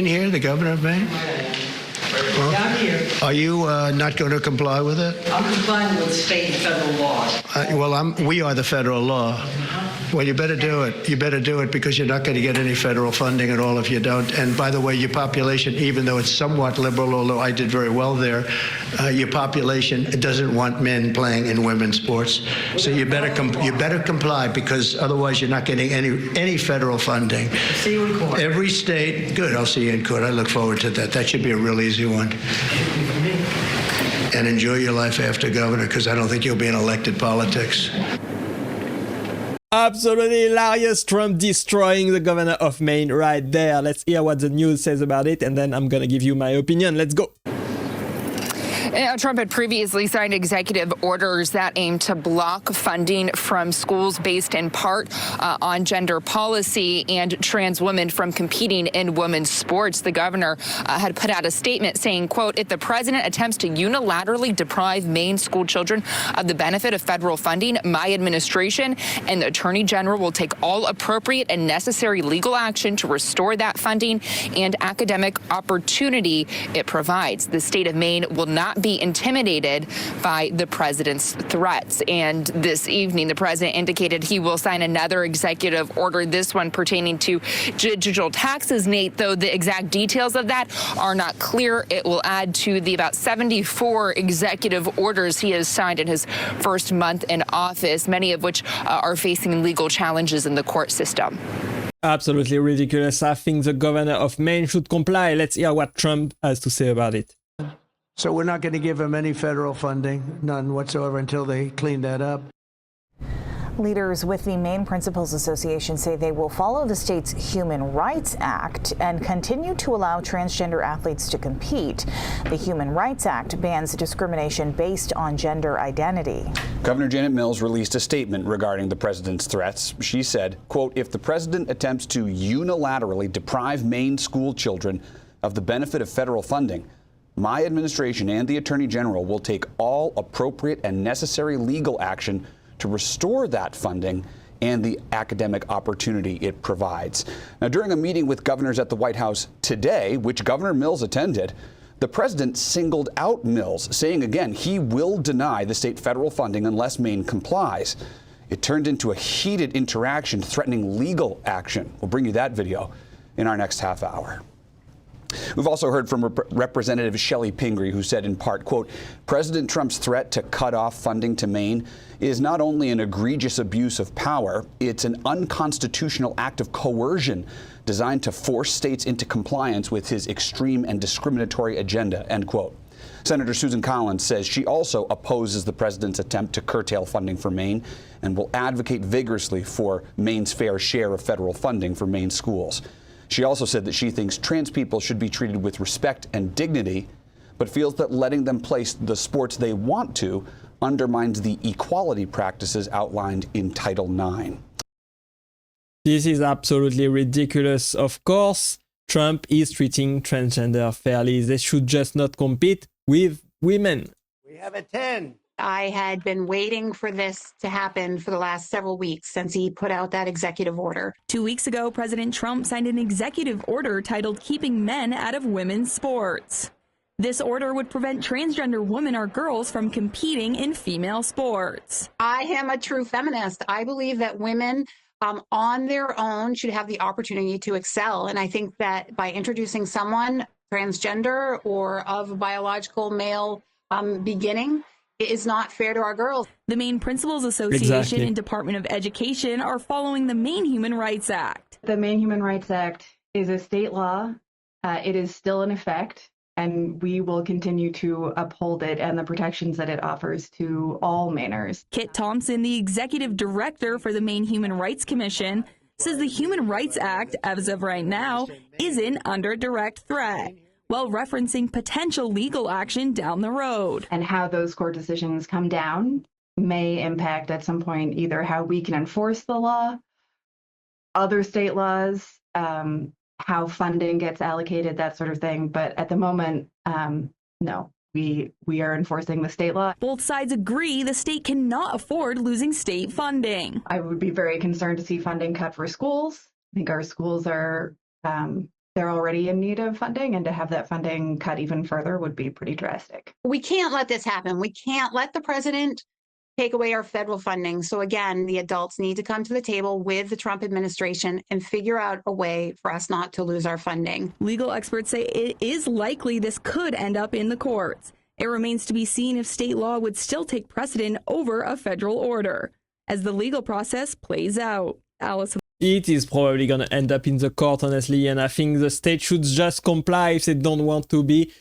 Here, the governor of Maine? Well, I'm here. Are you not going to comply with it? I'm complying with state and federal laws. We are the federal law. Well, you better do it. You better do it because you're not going to get any federal funding at all if you don't. And by the way, your population, even though it's somewhat liberal, although I did very well there, your population doesn't want men playing in women's sports. So you better comply because otherwise you're not getting any federal funding. See you in court. Every state, good. I'll see you in court. I look forward to that. That should be a real easy one. And enjoy your life after governor because I don't think you'll be in elected politics. Absolutely hilarious. Trump destroying the governor of Maine right there. Let's hear what the news says about it, and then I'm gonna give you my opinion. Let's go. Trump had previously signed executive orders that aim to block funding from schools based in part on gender policy and trans women from competing in women's sports. The governor had put out a statement saying, quote, if the president attempts to unilaterally deprive Maine school children of the benefit of federal funding, my administration and the attorney general will take all appropriate and necessary legal action to restore that funding and academic opportunity it provides. The state of Maine will not be intimidated by the president's threats. And this evening, the president indicated he will sign another executive order, this one pertaining to digital taxes, Nate, though the exact details of that are not clear. It will add to the about 74 executive orders he has signed in his first month in office, many of which are facing legal challenges in the court system. Absolutely ridiculous. I think the governor of Maine should comply. Let's hear what Trump has to say about it. So we're not going to give him any federal funding, none whatsoever, until they clean that up. Leaders with the Maine Principals Association say they will follow the state's Human Rights Act and continue to allow transgender athletes to compete. The Human Rights Act bans discrimination based on gender identity. Governor Janet Mills released a statement regarding the president's threats. She said, quote, if the president attempts to unilaterally deprive Maine school children of the benefit of federal funding, my administration and the attorney general will take all appropriate and necessary legal action to restore that funding and the academic opportunity it provides. Now, during a meeting with governors at the White House today, which Governor Mills attended, the president singled out Mills, saying again he will deny the state federal funding unless Maine complies. It turned into a heated interaction threatening legal action. We'll bring you that video in our next half hour. We've also heard from Representative Shelley Pingree, who said in part, quote, President Trump's threat to cut off funding to Maine is not only an egregious abuse of power, it's an unconstitutional act of coercion designed to force states into compliance with his extreme and discriminatory agenda, end quote. Senator Susan Collins says she also opposes the president's attempt to curtail funding for Maine and will advocate vigorously for Maine's fair share of federal funding for Maine schools. She also said that she thinks trans people should be treated with respect and dignity, but feels that letting them play the sports they want to undermines the equality practices outlined in Title IX. This is absolutely ridiculous. Of course, Trump is treating transgender fairly. They should just not compete with women. We have a 10. I had been waiting for this to happen for the last several weeks since he put out that executive order. 2 weeks ago, President Trump signed an executive order titled Keeping Men Out of Women's Sports. This order would prevent transgender women or girls from competing in female sports. I am a true feminist. I believe that women on their own should have the opportunity to excel. And I think that by introducing someone transgender or of biological male beginning, it is not fair to our girls. The Maine Principals Association and Department of Education are following the Maine Human Rights Act. The Maine Human Rights Act is a state law. It is still in effect, and we will continue to uphold it and the protections that it offers to all Mainers. Kit Thompson, the executive director for the Maine Human Rights Commission, says the Human Rights Act, as of right now, isn't under direct threat, while referencing potential legal action down the road. And how those court decisions come down may impact at some point either how we can enforce the law, other state laws, how funding gets allocated, that sort of thing. But at the moment, no, we are enforcing the state law. Both sides agree the state cannot afford losing state funding. I would be very concerned to see funding cut for schools. I think our schools are they're already in need of funding, and to have that funding cut even further would be pretty drastic. We can't let this happen. We can't let the president take away our federal funding. So again, the adults need to come to the table with the Trump administration and figure out a way for us not to lose our funding. Legal experts say it is likely this could end up in the courts. It remains to be seen if state law would still take precedent over a federal order as the legal process plays out. Allison. It is probably going to end up in the court, honestly, and I think the state should just comply if they don't want to be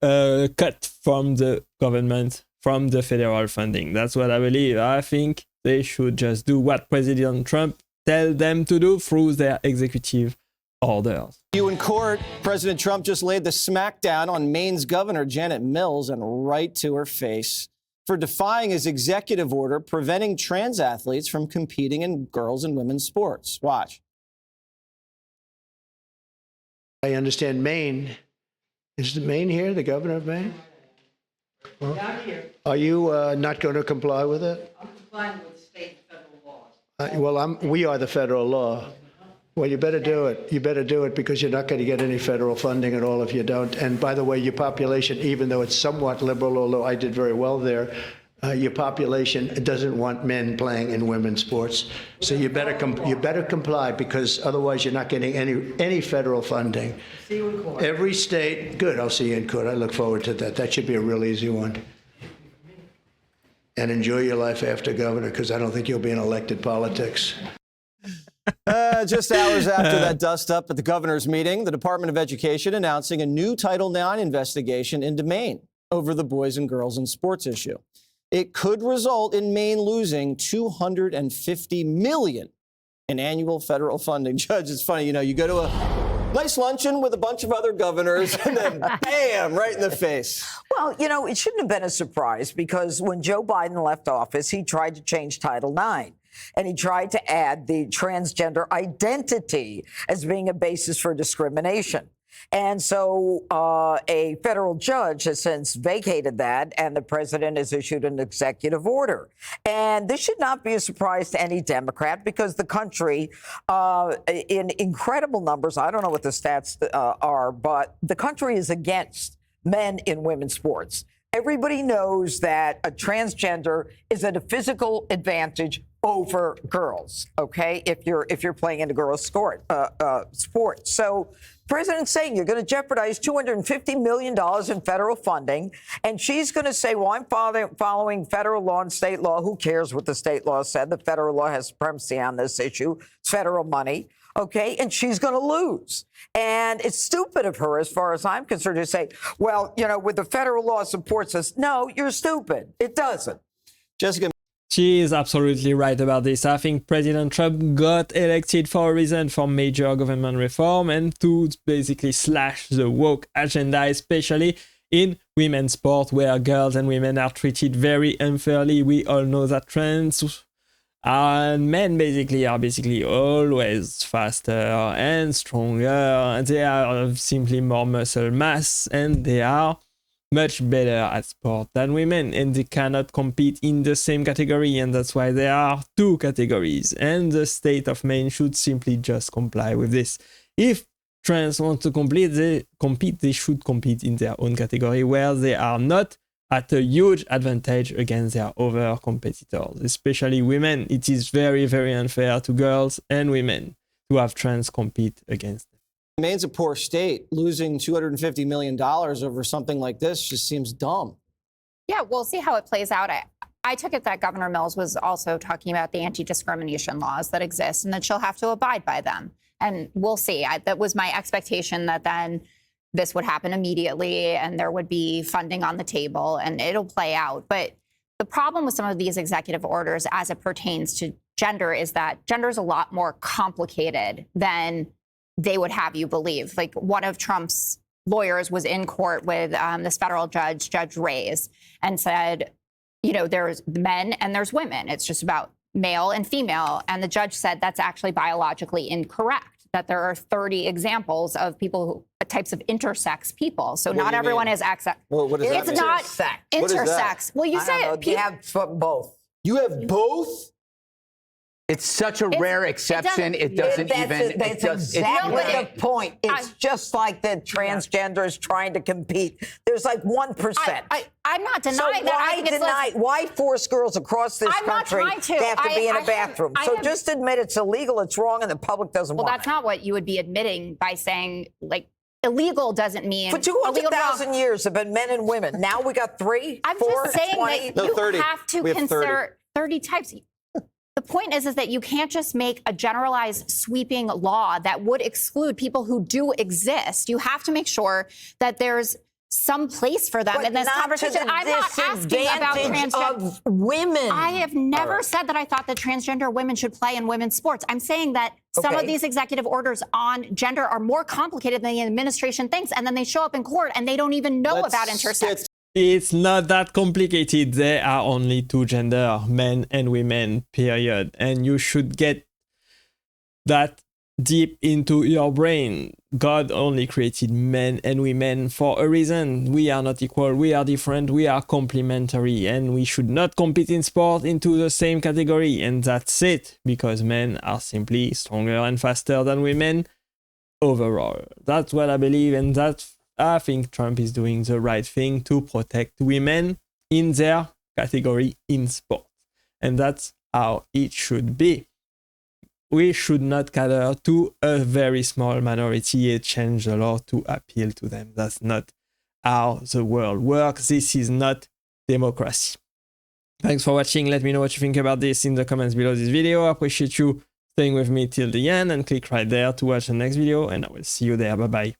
cut from the government, from the federal funding. That's what I believe. I think they should just do what President Trump tells them to do through their executive orders. You in court, President Trump just laid the smackdown on Maine's Governor Janet Mills, and right to her face, for defying his executive order preventing trans athletes from competing in girls' and women's sports. Watch. I understand Maine. Is the Maine here, the governor of Maine? Yeah, I'm here. Are you not going to comply with it? I'm complying with state and federal laws. Well, we are the federal law. Well, you better do it. You better do it because you're not going to get any federal funding at all if you don't. And by the way, your population, even though it's somewhat liberal, although I did very well there, your population doesn't want men playing in women's sports. So you better comply because otherwise you're not getting any federal funding. See you in court. Every state, good. I'll see you in court. I look forward to that. That should be a real easy one. And enjoy your life after governor because I don't think you'll be in elected politics. Just hours after that dust-up at the governor's meeting, the Department of Education announcing a new Title IX investigation into Maine over the boys and girls in sports issue. It could result in Maine losing $250 million in annual federal funding. Judge, it's funny, you go to a nice luncheon with a bunch of other governors, and then bam, right in the face. Well, it shouldn't have been a surprise because when Joe Biden left office, he tried to change Title IX. And he tried to add the transgender identity as being a basis for discrimination. And so a federal judge has since vacated that, and the president has issued an executive order. And this should not be a surprise to any Democrat because the country, in incredible numbers, I don't know what the stats are, but the country is against men in women's sports. Everybody knows that a transgender is at a physical advantage over girls, okay, if you're playing in a girls' sport. So president's saying you're going to jeopardize $250 million in federal funding, and she's going to say, well, I'm following federal law and state law. Who cares what the state law said? The federal law has supremacy on this issue. It's federal money, okay, and she's going to lose. And it's stupid of her, as far as I'm concerned, to say, well, with the federal law supports us. No, you're stupid. It doesn't. Jessica. She is absolutely right about this. I think President Trump got elected for a reason, for major government reform and to basically slash the woke agenda, especially in women's sport, where girls and women are treated very unfairly. We all know that trends and men are always faster and stronger. They are simply more muscle mass and they are much better at sport than women, and they cannot compete in the same category, and that's why there are two categories, and the state of Maine should simply just comply with this. If trans want to compete, they should compete in their own category where they are not at a huge advantage against their other competitors, especially women. It is very, very unfair to girls and women to have trans compete against them. Maine's a poor state. Losing $250 million over something like this just seems dumb. Yeah, we'll see how it plays out. I took it that Governor Mills was also talking about the anti-discrimination laws that exist and that she'll have to abide by them. And we'll see. That was my expectation, that then this would happen immediately and there would be funding on the table and it'll play out. But the problem with some of these executive orders as it pertains to gender is that gender is a lot more complicated than they would have you believe. Like, one of Trump's lawyers was in court with this federal judge, Judge Reyes, and said, there's men and there's women. It's just about male and female. And the judge said that's actually biologically incorrect, that there are 30 examples of types of intersex people. So not everyone is XX. Well, what does that mean? It's not intersex. Well, you say you have both. You have both? It's such a rare exception. It doesn't even. That's exactly the point. It's just like the transgenders trying to compete. There's like 1%. I'm not denying that. Why force girls across this country to have to be in a bathroom? So just admit it's illegal, it's wrong, and the public doesn't want it. Well, that's not what you would be admitting by saying, like, illegal doesn't mean. For 200,000 years have been men and women. Now we got 3, I'm 4, just saying 20. that you 30. have to consider 30 types. The point is that you can't just make a generalized sweeping law that would exclude people who do exist. You have to make sure that there's some place for them in this conversation. I'm not asking about transgender women. I have never said that I thought that transgender women should play in women's sports. I'm saying that some of these executive orders on gender are more complicated than the administration thinks, and then they show up in court and they don't even know about intersex. It's not that complicated. There are only 2 gender, men and women, period. And you should get that deep into your brain. God only created men and women for a reason. We are not equal, we are different, we are complementary, and we should not compete in sport into the same category. And that's it, because men are simply stronger and faster than women overall. That's what I believe, and that's I think Trump is doing the right thing to protect women in their category in sport. And that's how it should be. We should not cater to a very small minority and change the law to appeal to them. That's not how the world works. This is not democracy. Thanks for watching. Let me know what you think about this in the comments below this video. I appreciate you staying with me till the end, and click right there to watch the next video, and I will see you there. Bye bye.